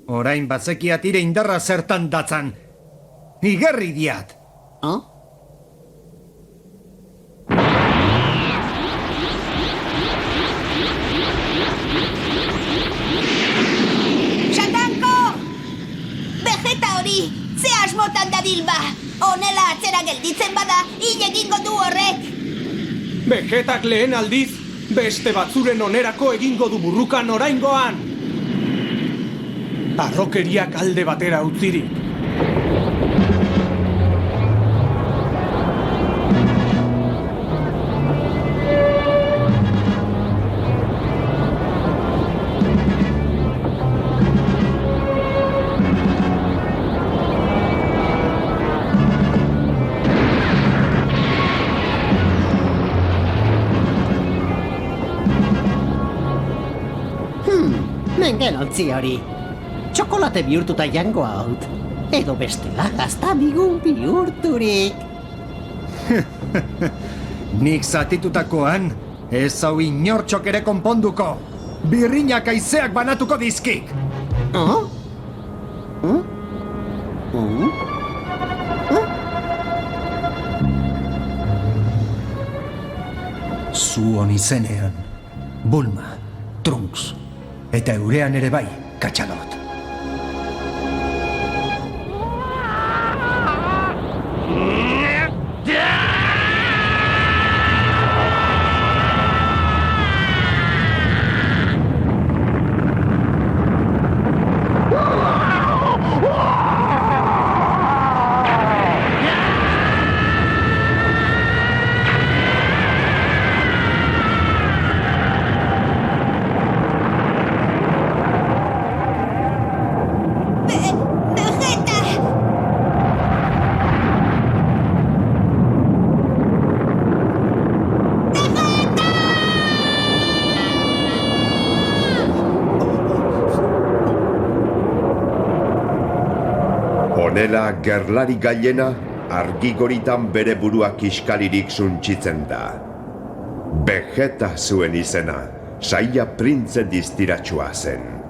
Orain batzekiat ire indarra zertan datzan. Igerri diat. Xatanko! Vegeta hori, ze asmotan dabil ba? Honela atzera gelditzen bada, hil egingo du horrek. Vegetak lehen aldiz, beste batzuren onerako egingo du burrukan oraingoan. Harrokeriak alde batera utzirik. Nengen ontzi hori. Txokolate bihurtuta jango haut. Edo bestela gazta bigun bihurturik. Nik zatitutakoan, ez hau inortxok ere konponduko. Birrinak aizeak banatuko dizkik. Zuon izenean, Bulma, Trunks, eta eurean ere bai, Katxalot. Honela gerlari gailena argigoritan bere burua kiskalirik suntxitzen da. Vegeta zuen izena, saia printze distiratsua zen.